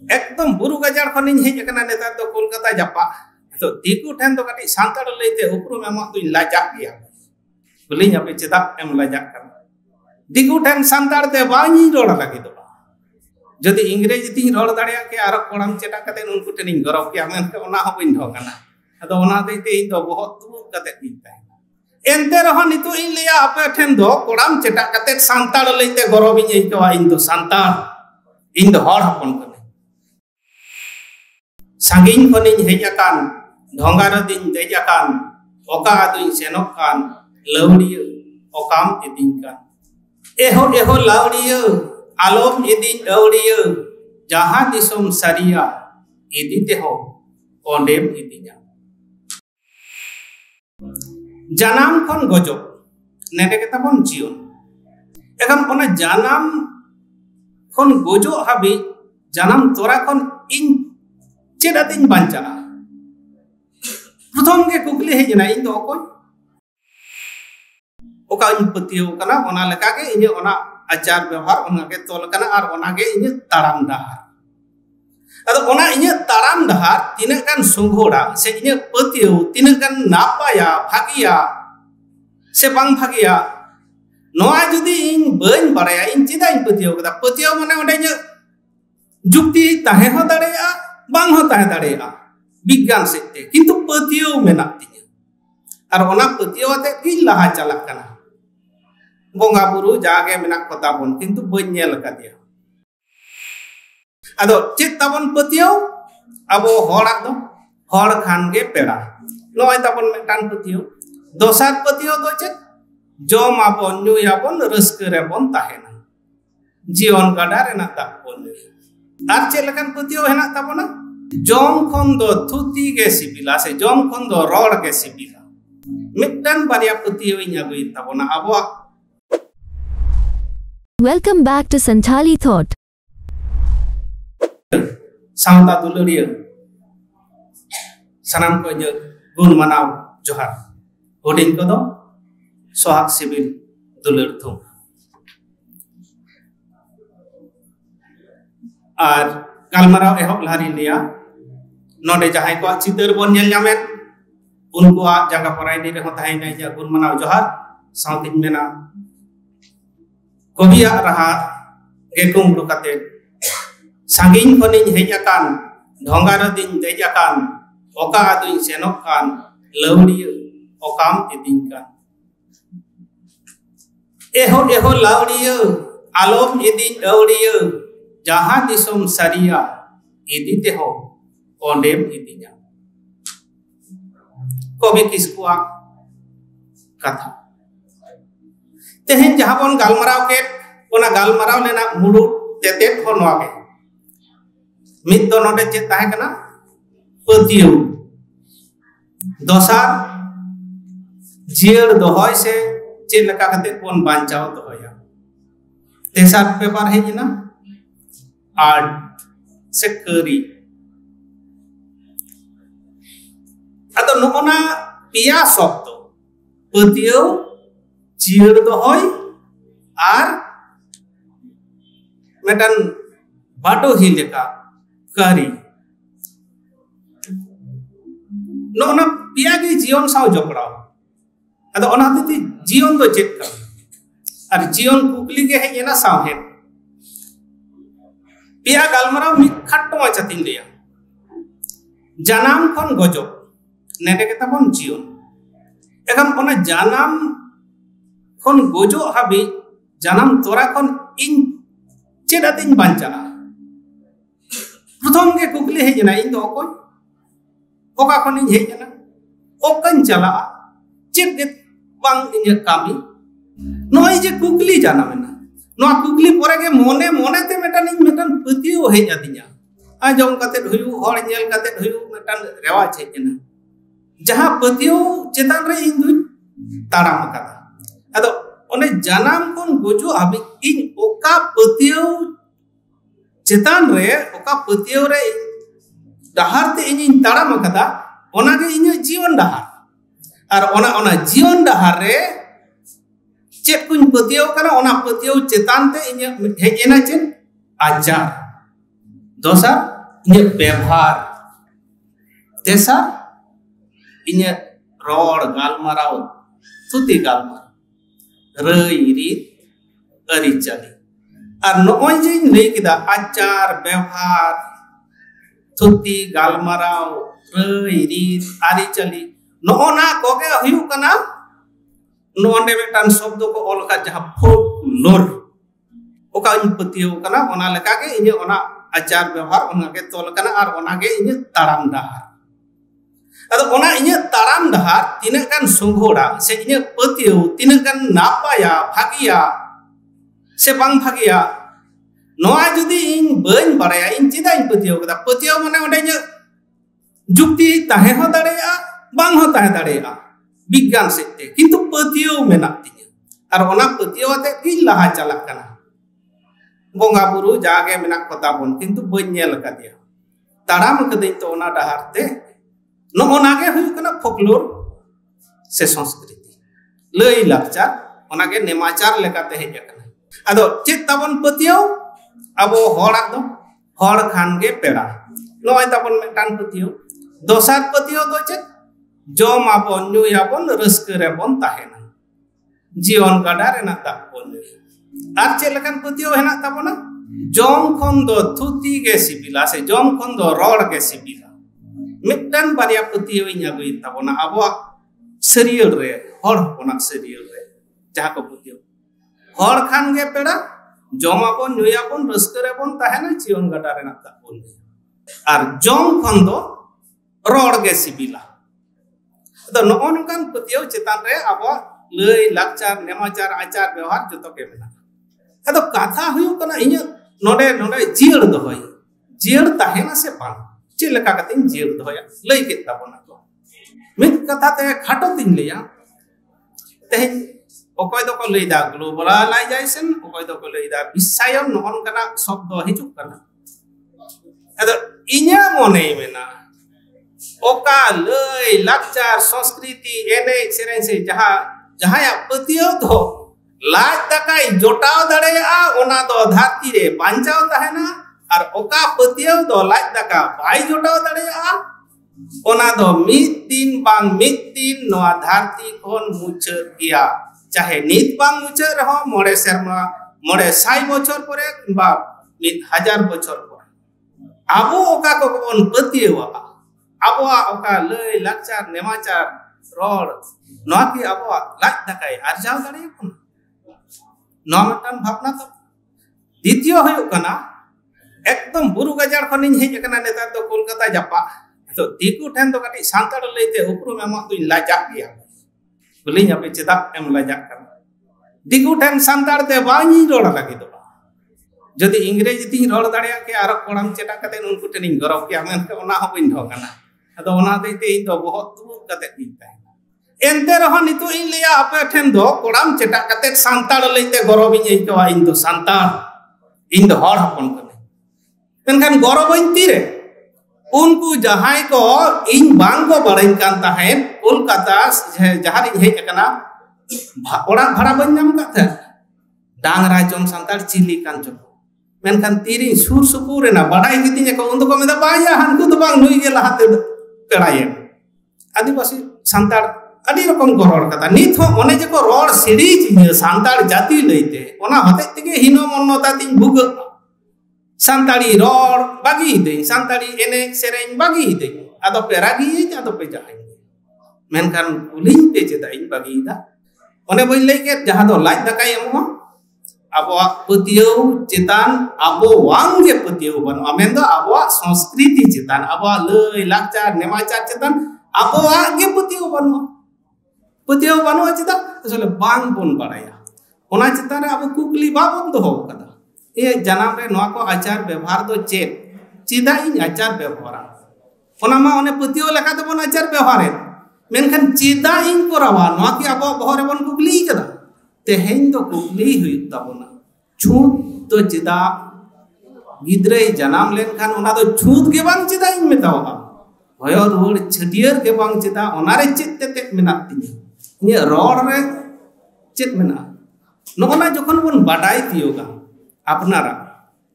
एकदम बुरु गजार खनिन हेज कना नेता तो कोलकाता जापा तो दिकु ठेन तो कटी सांताड़ लैते उपरुम एमा तो लाजा गया बोलिन आपे चेदा एम लाजा कना दिकु ठेन सांताड़ ते बानी रोड लागे तो जदि इंग्रेजी ती रोड दाड़िया के आरो कोड़ाम चेटा कते उनको टेनिंग गरब के आमेन के ओना हो बिन ढो कना अदो ओना देते इन तो बहुत तु कते किता एनते रह नितो इन लिया आपे ठेन दो कोड़ाम चेटा कते सांताड़ लैते गरब इन इकवा इन तो सांताड़ इन दो हर हपन कने सांगिन खनिन हेजाकान ढोंगार दिन देजाकान ओका दुइन सेनोकान लवड़िया ओकाम इदिन कान एहो लवड़िया आलोम इदिन लवड़िया जहां दिसोम सरिया इदिते हो ओंडेम इदिया जानाम खन गजो नेडे के तबन जियन एखन ओना जानाम खन गजो हाबि जानाम तोरा खन इन चेदा दिन बांचा प्रथम के कुकली हेजना इन दो कोई ओका इन पतियो कना ओना लेका के इन ओना आचार व्यवहार ओना के तोल कना आर ओना के इन ताराम डहार अदो ओना इन ताराम डहार तिना कान संघोड़ा से इन पतियो तिना कान नापाया भागिया से बांग भागिया नोआ जुदी इन बन बाराया इन चेदा इन पतियो कदा पतियो माने ओडे इन जुक्ति ताहे हो दाड़ेया बांग हो ताहे दाड़ेया विज्ञान सेते किंतु पतियो मेना तिया आर ओना पतियो आते की लहा चला कना बोंगा बुरु जागे मेना कोता बोन किंतु बन नेल कदिया अदो चेत ताबन पतियो अबो होड़ा दो होड़ खान गे पेड़ा नोय ताबन मेटान पतियो दोसार पतियो दो चेत जम आबन न्यू आबन रस्क रे बोन ताहेना जीवन गाडा रेना ताबन आर चे लकन पतियो हेना ताबना जम खन दो थुती गे सिबिला से जम खन दो रोड गे सिबिला मिटन बारिया पतियो इन आगुई ताबना आबो Welcome back to Santali Thought. सावता दुलड़िया सनाम को गुण मनाव जोहार होडिंग को दो सोहाग सिबिल दुलड़ थुम और गालमाराव एहब लहारी लिया नोडे जहां को चितर बन नेल जामेन उनको जगह पराइनी रे होता है नहीं गुण मनाव जोहार सावतिन मेना कविया रहा गेकुम लुकाते सांगिन खनिन हेजाकान ढोंगार दिन देजाकान ओका दुइन सेनोकान लवड़िया ओकाम इदिन कान एहो लवड़िया आलोम इदिन लवड़िया जहां दिसोम सरिया इदिते हो ओंडेम इदिया कवि किस्कुआ कथा तेहेन जहां बन गालमाराव के ओना गालमाराव लेना मुडु तेते होनवा के मित दो नोडे चेत ताहे कना पतियो दोसार जियर दोहय से चे लका कते बन बांचाव दोहया तेसार पेपर हेजना आर्ट से करी अतो नोना पिया शब्द पतियो जियर दोहय आर मेटन बाटो ही लेका करी नोना पिया के जीवन साव जपड़ाव अदो ओना ते जीवन दो चेक का और जीवन कुकली के है एना साव है पिया गालमाराव मि खट्टो चतिन लिया जानाम खन गजो नेडे के तबन जीवन एखन ओना जानाम खन गजो हाबि जानाम तोरा खन इन चेदा दिन बांचा प्रथम के कुकली हेजना इन दो कोई ओका खन इन हेजना ओकन चला चेद के बांग इन कामी नोय जे कुकली जाना मेना नो कुकली परे के मोने मोने ते मेटन इन मेटन पतियो हेज आदिया आजम कते हुयु होड़ नेल कते हुयु मेटन रेवाज हेजना जहां पतियो चेतान रे इन दुई ताड़ाम कदा अदो ओने जानाम कोन गोजो हाबि इन ओका पतियो चेतान रे ओका पतियो रे डहार ते इन ताड़ाम कदा ओना के इन जीवन डहार और ओना जीवन डहार रे चेत कुन पतियो कना ओना पतियो चेतान ते इन हेजेना चेत आचार दोसा इन्हें व्यवहार तेसर इन्हें रोड गालमाराव थुती गालमाराव रई रीत अरिचाली और नॉय जे लई किदा आचार व्यवहार थुती गालमाराव रई रीत अरिचाली नोना कोगे हुयु कना नोंडे मेटान शब्द को ऑल का जहां फोकलोर ओका इन पतियो कना ओना लेका के इने ओना आचार व्यवहार ओना के तोल कना और ओना के इने ताराम डहार अदो ओना इने ताराम डहार तिने कान संघोड़ा से इने पतियो तिने कान नापाया भागिया से बांग भागिया नोआ जुदी इन बन बाराया इन चिदा इन पतियो कदा पतियो माने ओंडे इने जुक्ति ताहे हो दाड़ेया बांग हो ताहे दाड़ेया विज्ञान सेते किंतु पतियो मेना तिने और ओना पतियो आते की लहा चला कना बोंगा बुरु जागे मेना कोता बोन किंतु बन नेल कदिया ताराम कदिन तो ओना डहार ते नो ओना के हुई कना फोकलोर से संस्कृति लई लाचार ओना के नेमाचार लेकाते हेज कना अदो चेत ताबन पतियो अबो होड़ा दो होड़ खान के पेड़ा नोय ताबन मेटान पतियो दोसार पतियो दो चेत जम आबन नुयाबन रस्क रेबन ताहेना जीवन गाडा रेना ताबन आर चे लेकान पतियो हेना ताबना जम खन दो थुती के सिबिला से जम खन दो रोड के सिबिला मिटन बारिया पतियो इन अगुई ताबना आबो सरियल रे होड़ होना सरियल रे जहां को पतियो होड़ खान के पेड़ा जम आबन नुयाबन रस्क रेबन ताहेना जीवन गाडा रेना ताबन आर जम खन दो रोड के सिबिला तो नोनकान पतियो चितान रे आबो लई लाचार नेमाचार आचार व्यवहार जतो के मेना अदो कथा हुयु कना इने नोडे नोडे जियड़ दोहय जियड़ ताहेना से बांग चे लेका कतिन जियड़ दोहया लई के ताबोना को मित कथा ते खाटो तिन लेया तेहे ओकय दो को लईदा ग्लोबलाइजेशन ओकय दो को लईदा विषयम नोन कना शब्द हिजुक कना अदो इन्या मोने मेना ओका लई लाचार संस्कृति एने सेरेन से जहां जहां पतियो तो लाज तकाई जोटाव दड़ेया ओना दो धरती रे बांचाव तहना और ओका पतियो दो लाज तका बाई जोटाव दड़ेया ओना दो मित दिन बांग मित दिन नोआ धरती कोन मुचर गया चाहे नित बांग मुचर रहो मोड़े शर्मा मोड़े 100 बछर परे बा 1000 बछर परे आबो ओका को कोन पतियो आबोआ ओका लई लाचार नेमाचार रोड नोआ की आबोआ लाज तकाई आरजाव दड़ेया कोन नोमटन भावना तो द्वितीय हुयु कना एकदम बुरु गजार खनिन हेज कना नेतार तो कोलकाता जापा तो दिकु ठेन तो कटी सांताड़ लईते उपरुम एमा तो लाजा गया बुलिन आपे चेदा एम लाजा कना दिकु ठेन सांताड़ ते बानी रोड लागे तो जदि इंग्रेजी ती रोड दाड़िया के आरो कोड़ाम चेटा कते उनको टेनिंग गरव के आमेन के ओना हो बिन ढोकना अदो ओना देते इन तो बहुत तु कते दिता एंते रहो नितु इन लिया आपे ठेन दो कोड़ाम चेटा कते सांताड़ लईते गरव इन इकवा इन दो सांताड़ इन दो हड़ हपन कने मेनखान गरव इन तीरे उनको जहां को इन बांग को बड़ाइन कान ताहेन कोलकाता जहां इन हेज कना ओड़ा भाड़ा बन नाम काथे डांगरा जम सांताड़ चिली कान जो मेनखान तीरी सुर सुपुर ना बड़ाई गितिन को उन को मेदा बाया हानकु तो बांग नुई के लहाते पेड़ाये आदिवासी सांताड़ अड़ी रकम को रोड कथा नित हो ओने जे को रोड सीरीज सांताड़ जाति लईते ओना हते तके हिनो मन्नता तिन भुग सांताड़ी रोड बागी दे सांताड़ी एने सेरेन बागी दे आदो पे रागी आदो पे जाई मेनखान कुलिन पे चेदा इन बागी दा ओने बई लई के जहां दो लाज दकाय एमो आबो पतियो चेतान आबो वांगे पतियो बन आमेन दो आबो संस्कृति चेतान आबो लई लाचार नेमाचार चेतान आबो आगे पतियो बनो चेदा असले बांग बोन बाड़ाया ओना चेतान रे आबो कुकली बाबन दो हो कदा ए जनाम रे नोआ को आचार व्यवहार दो चेत चिदा इन आचार व्यवहार ओना मा ओने पतियो लेका दो बन आचार व्यवहार मेनखान चिदा इन कोरावा नोआ की आबो बहरे बन कुकली कदा तेहेन दो कुकली हुई ताबोना छूत तो चिदा गिद्रे जनाम लेनखान ओना दो छूत के बांग चिदा इन मेतावा होयो रोड छटियर के बांग चिदा ओना रे चित ते मेना तिनी ये रोड रे चित मेना नोना जखन बन बाडाई तियोगा अपनारा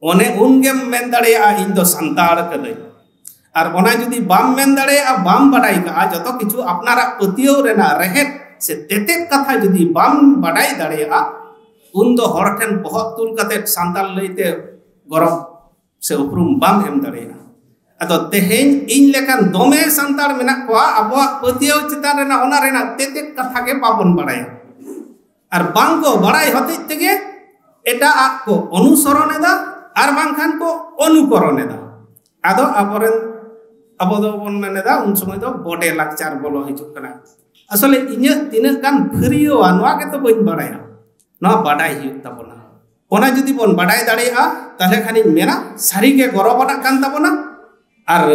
ओने उनगेम मेन दाड़ेया इन दो संताड़ कनाई और ओना जुदी बाम मेन दाड़ेया बाम बाडाई का जतो किछु अपनारा पतियो रेना रहेत से तेते कथा जुदी बाम बाडाई दाड़ेया उन दो हर ठेन बहुत तुल कते संताल लईते गरम से उपरुम बाम एम दाड़ेया अतो तेहेन इन लेकान दोमे संताड़ मेना कोआ अबवा पतियो चितान रेना ओना रेना तेते कथा के बाबन बाडाया और बांगो बाडाई होते तेगे एटा को अनुसरण एदा और बांखान को अनुकरण एदा आदो अबोरेन अबो दो बोन मेनेदा उन समय दो बॉडे लाक्चार बोलो हिजुक कना असले इन्या तिनाक गान फरियो नोआ के तो बइन बाडाया नोआ बाडाई हियुक ताबोना ओना जुदी बोन बाडाई दाड़ेया ताहले खानि मेना सारी के गौरवना कान ताबोना और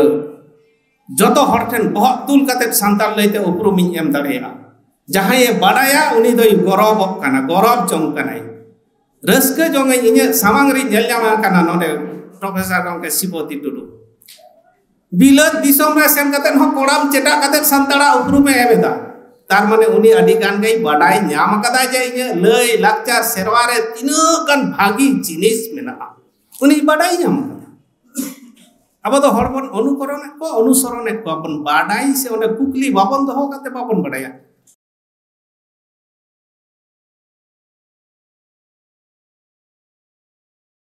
जतो हर ठेन बहुत तुल कते संताल लईते उपरुमिन एम दाड़ेया जहां ये बाडाया उनी दोई गौरव काना गौरव जंग कानाई रस्के जोंगे इन्या सामांग रि नेल ᱧᱟᱢ काना नोडे प्रोफेसर गंके सिपोति टुडू बिलत दिसोम रे सेन कते हो कोड़ाम चेटा कते संताड़ा उपरुमे एबेदा तार माने उनी अडी गान गई बाडाई ᱧᱟᱢ कदा जे इन्या लई लाक्चार सेरवा रे तिनाक गान भागी जिनिस मेना उनी बाडाई ᱧᱟᱢ कदा अब तो हरबन अनुकरण को अनुसरण को अपन बाडाई से ओने कुकली बाबन दोहो कते बाबन बाडाया